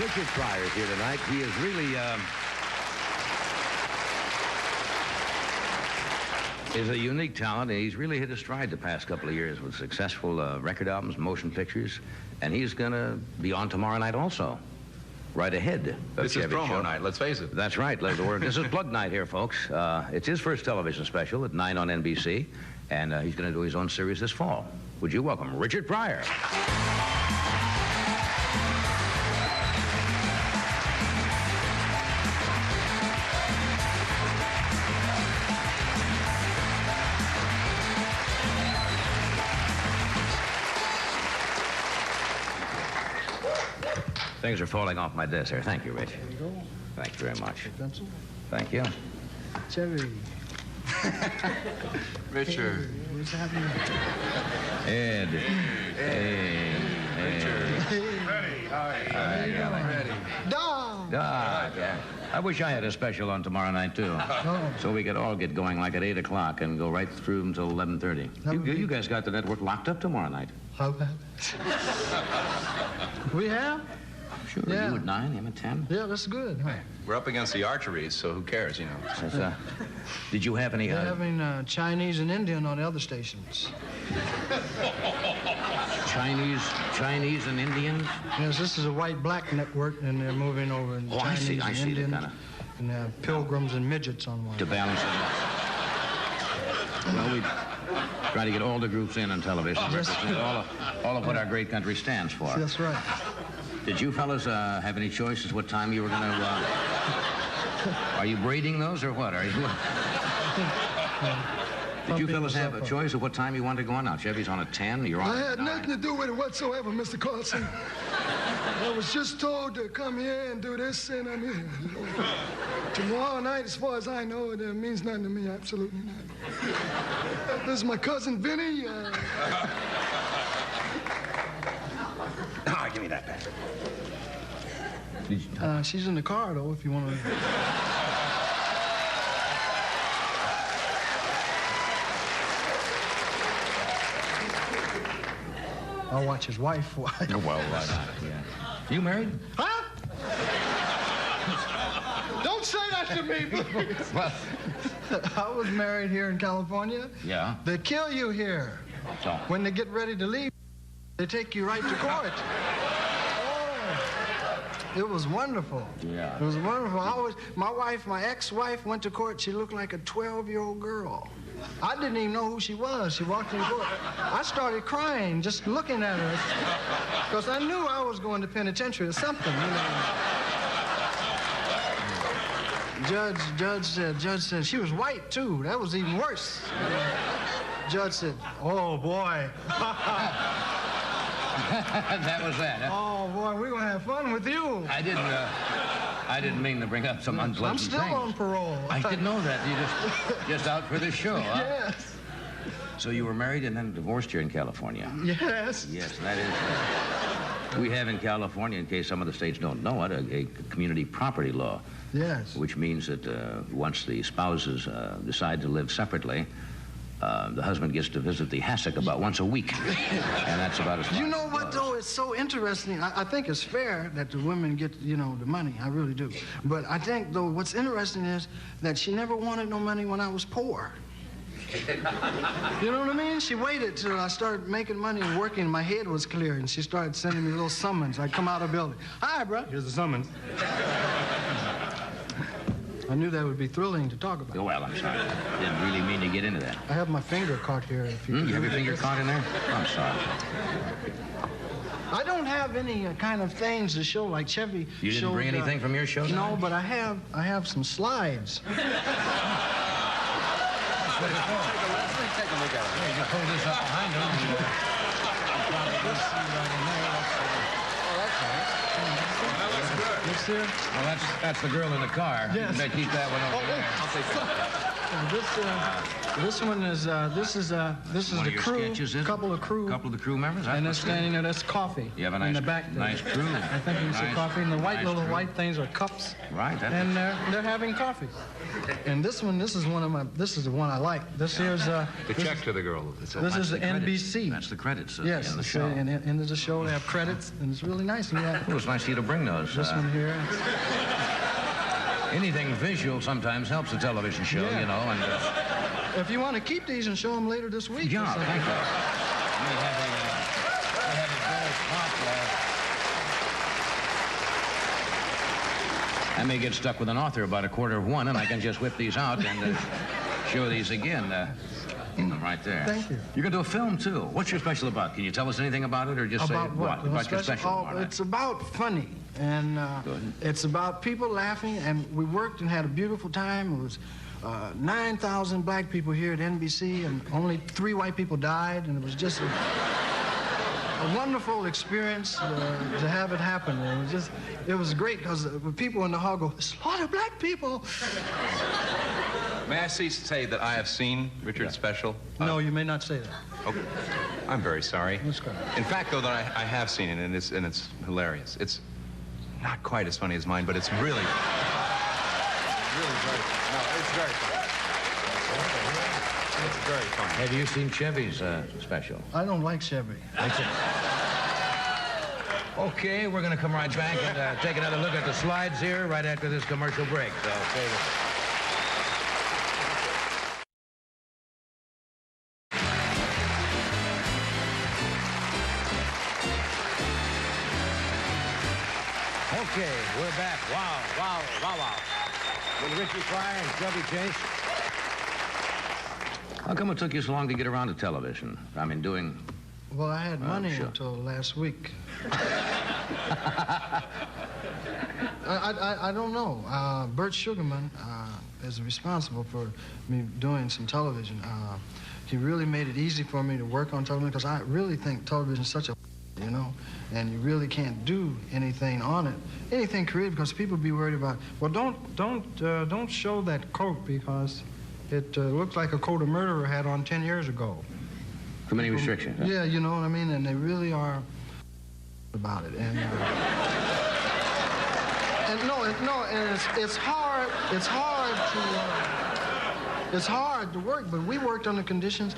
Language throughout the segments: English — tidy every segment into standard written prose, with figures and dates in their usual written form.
Richard Pryor is here tonight. He is really is a unique talent, and he's really hit his stride the past couple of years with successful record albums, motion pictures, and he's going to be on tomorrow night also. Right ahead. This is promo night, let's face it. That's right. This is plug night here, folks. It's his first television special at 9 on NBC, and he's going to do his own series this fall. Would you welcome Richard Pryor? Things are falling off my desk here. Thank you, Rich. There you go. Thank you very much. Pencil. Thank you. Chevy. Richard. Hey, what's happening? Ed. Hey. Richard. Ready. Ready. Dog. Yeah. I wish I had a special on tomorrow night, too. Oh. So we could all get going like at 8 o'clock and go right through until 11:30. You guys got the network locked up tomorrow night. How about we have? Sure. Yeah. You at 9, him at 10? Yeah, that's good. Huh? We're up against the archeries, so who cares, you know? Did you have any... They're having Chinese and Indian on the other stations. Chinese and Indians? Yes, this is a white-black network, and they're moving over in Chinese I and see Indians. Kinda... And they have pilgrims and midgets on one. To balance it out. Well, we try to get all the groups in on television. Represent all of what our great country stands for. That's right. Did you fellas have any choices what time you were going to... Are you braiding those or what? Are you... Did you fellas have a choice of what time you wanted to go on? Now, Chevy's on at 10, you're on I at had 9. nothing to do with it whatsoever, Mr. Carlson. I was just told to come here and do this, and I'm here. Tomorrow night, as far as I know, it means nothing to me, absolutely nothing. This is my cousin Vinny. Give me that back. She's in the car, though, if you want to... I'll watch his wife. Well, why not? Yeah. You married? Huh? Don't say that to me, please. Well, I was married here in California. yeah. They kill you here. So, When they get ready to leave, they take you right to court. It was wonderful. Yeah. It was wonderful. My ex-wife went to court. She looked like a 12-year-old girl. I didn't even know who she was. She walked in court. I started crying just looking at her because I knew I was going to penitentiary or something, you know. Judge said she was white too. That was even worse. Judge said, "Oh boy." that was that, huh? Oh boy, we're gonna have fun with you. I didn't mean to bring up some unpleasant I'm still things. on parole. I didn't know that. You just out for this show, huh? Yes. So you were married and then divorced here in California? Yes. Yes, that is... we have in California, in case some of the states don't know it, a community property law. Yes. Which means that once the spouses decide to live separately, the husband gets to visit the hassock about once a week. And that's about as far You as know it what, goes. though? It's so interesting. I think it's fair that the women get, you know, the money. I really do. But I think, though, what's interesting is that she never wanted no money when I was poor. You know what I mean? She waited till I started making money and working, and my head was clear, and she started sending me little summons. I'd come out of the building. Hi, bro. Here's the summons. I knew that would be thrilling to talk about. Oh, well, I'm sorry. Didn't really mean to get into that. I have my finger caught here. If you You have your finger caught in there? I'm sorry. I don't have any kind of things to show like Chevy. You didn't bring anything from your show No, tonight? but I have some slides. Take a look at it. You just hold this up behind him. Yes, sir. Well, that's the girl in the car. Yes. You may keep that one over there. I'll take that. This one is this is One the of your crew. sketches, is it? Couple of Couple of the crew members. And they're standing there. That's coffee. You have a in nice, the back there. nice crew. I think you see Nice- coffee. And the nice little crew. white things are cups. Right. And they're having coffee. And this one, this is one of my. This is the one I like. This here's The check to the girl. This is the NBC. That's the credits. Yes, in the it's, show. in the end of the show they have credits, and it's really nice. And Well, it's nice of you to bring those. this one here. Anything visual sometimes helps a television show, Yeah. you know. And If you want to keep these and show them later this week. yeah, or something. thank you. We have a very top. I may get stuck with an author about 1:15, and I can just whip these out and show these again. Right there. Thank you. You're going to do a film, too. What's your special about? Can you tell us anything about it, or just About say what? About your special? Oh, Marta? it's about funny, and Good. it's about people laughing, and we worked and had a beautiful time. It was 9,000 black people here at NBC, and only 3 white people died, and it was just a wonderful experience to have it happen. It was great because the people in the hall go, "There's a lot of black people." May I say that I have seen Richard's special? No, you may not say that. Okay. I'm very sorry. That's good. In fact, though, that I have seen it, and it's hilarious. It's not quite as funny as mine, but it's really very. No, it's very funny. It's very funny. Have you seen Chevy's special? I don't like Chevy. Okay, we're going to come right back and take another look at the slides here right after this commercial break. So stay with us. Okay, we're back. Wow. With Richie Pryor and Chevy Chase. How come it took you so long to get around to television? I mean, doing... Well, I had money sure. until last week. I don't know. Bert Sugarman is responsible for me doing some television. He really made it easy for me to work on television because I really think television is such a, you know, and you really can't do anything on it, anything creative, because people be worried about, well, don't show that coat because it looks like a coat a murderer had on 10 years ago. Too many restrictions. Huh? Yeah, you know what I mean, and they really are about it. And it's hard. It's hard to work, but we worked under conditions.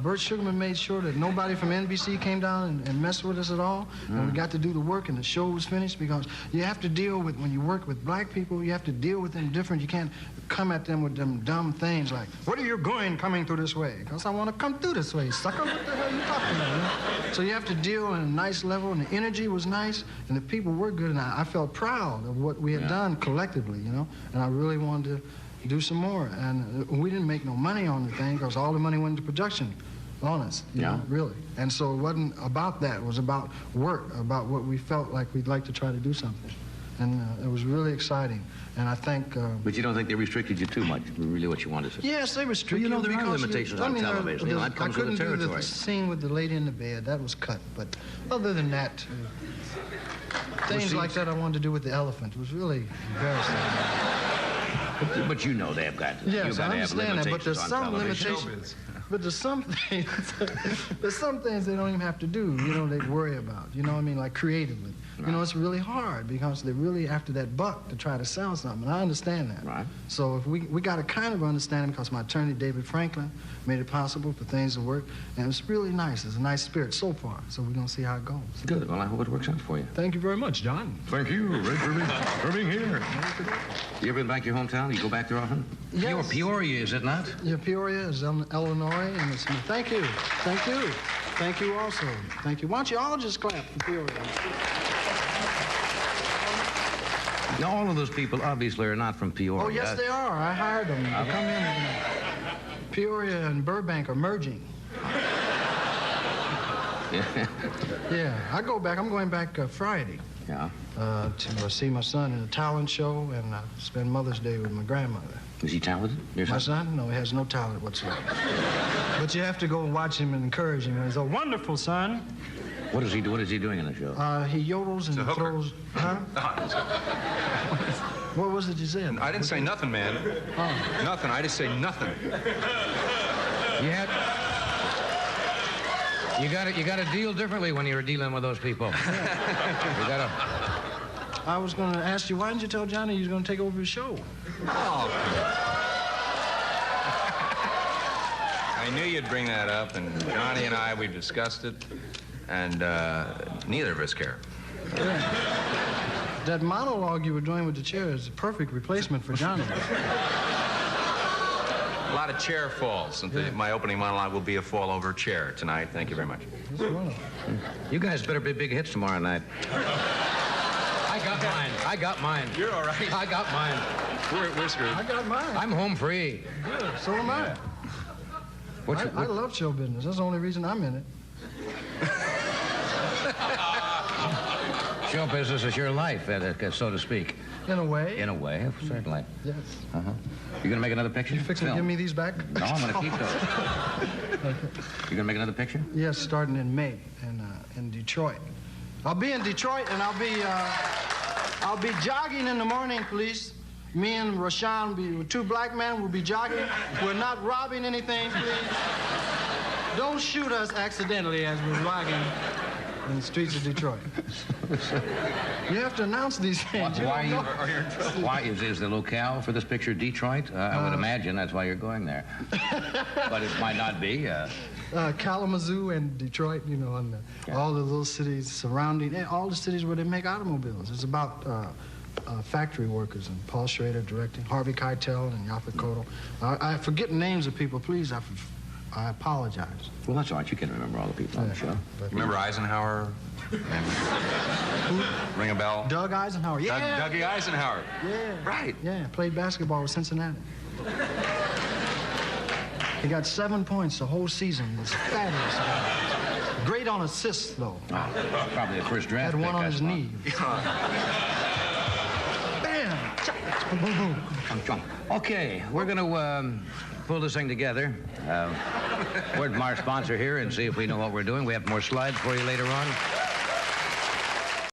Bert Sugarman made sure that nobody from NBC came down and messed with us at all. And we got to do the work, and the show was finished, because you have to deal with, when you work with black people, you have to deal with them different. You can't come at them with them dumb things like, "What are you going coming through this way?" Because I want to come through this way, sucker. What the hell are you talking about? You know? So you have to deal on a nice level, and the energy was nice, and the people were good, and I felt proud of what we had done collectively, you know, and I really wanted to do some more. And we didn't make no money on the thing because all the money went into production on us, you know, really. And so it wasn't about that. It was about work, about what we felt like we'd like to try to do something. And it was really exciting. And I think... But you don't think they restricted you too much, really what you wanted to say? Yes, they restricted Well, you know, there are because limitations on television. You know, that I comes with the couldn't do the territory. scene with the lady in the bed. That was cut. But other than that, things like that I wanted to do with the elephant. It was really embarrassing. But you know they've got, Yes, you've got to I have understand that, but limitations there's on some television. limitations. But there's some things they don't even have to do, you know, they worry about, you know what I mean, like creatively. Right. You know, it's really hard because they're really after that buck to try to sell something, and I understand that. Right. So if we got to kind of understand it because my attorney, David Franklin, made it possible for things to work, and it's really nice. It's a nice spirit so far, so we're going to see how it goes. Good. Well, I hope it works out for you. Thank you very much, John. Thank you, Rick, for being here. You ever been back to your hometown? You go back there often? Yes. Peoria, is it not? Yeah, Peoria is in Illinois, and it's... Thank you. Thank you. Thank you also. Thank you. Why don't you all just clap for Peoria? Now, all of those people obviously are not from Peoria. Oh, yes, they are. I hired them to come in. And, Peoria and Burbank are merging. Yeah, I go back. I'm going back Friday. Yeah. To see my son in a talent show and spend Mother's Day with my grandmother. Is he talented? Your My son? No, he has no talent whatsoever. But you have to go watch him and encourage him. He's a wonderful son. What does he do? What is he doing in the show? He yodels and throws... Huh? What was it you said? I didn't say nothing, man. Oh. Nothing. I just say nothing. You got to deal differently when you're dealing with those people. You got to. I was going to ask you, why didn't you tell Johnny you was going to take over his show? Oh. I knew you'd bring that up, and Johnny and I, we've discussed it, and neither of us care. Yeah. That monologue you were doing with the chair is a perfect replacement for Johnny. A lot of chair falls. And my opening monologue will be a fall over chair tonight. Thank you very much. That's wonderful. You guys better be big hits tomorrow night. I got mine. You're all right. I got mine. We're screwed. I got mine. I'm home free. Good. So am I. I love show business. That's the only reason I'm in it. Show business is your life, so to speak. In a way. In a way, certainly. Yes. Uh-huh. You gonna make another picture? You fixing to give me these back? No, I'm gonna keep those. Okay. You gonna make another picture? Yes, starting in May in Detroit. I'll be in Detroit and I'll be jogging in the morning, please. Me and Rashawn, two black men, will be jogging. We're not robbing anything, please. Don't shoot us accidentally as we're jogging in the streets of Detroit. You have to announce these things. Why is the locale for this picture Detroit? I would imagine that's why you're going there. But it might not be. Kalamazoo and Detroit, you know, and all the little cities surrounding, all the cities where they make automobiles. It's about factory workers, and Paul Schrader directing, Harvey Keitel and Yaphet Kotto. I forget names of people. Please, I apologize. Well, that's all right. You can remember all the people on the show. Remember Eisenhower? Ring a bell? Doug Eisenhower. Yeah. Dougie Eisenhower. Yeah. Right. Yeah, played basketball with Cincinnati. He got 7 points the whole season. It was fabulous. Great on assists, though. Oh, probably a first draft Had pick. one on his knee. Bam! Okay, we're going to pull this thing together. Word from our sponsor here and see if we know what we're doing. We have more slides for you later on.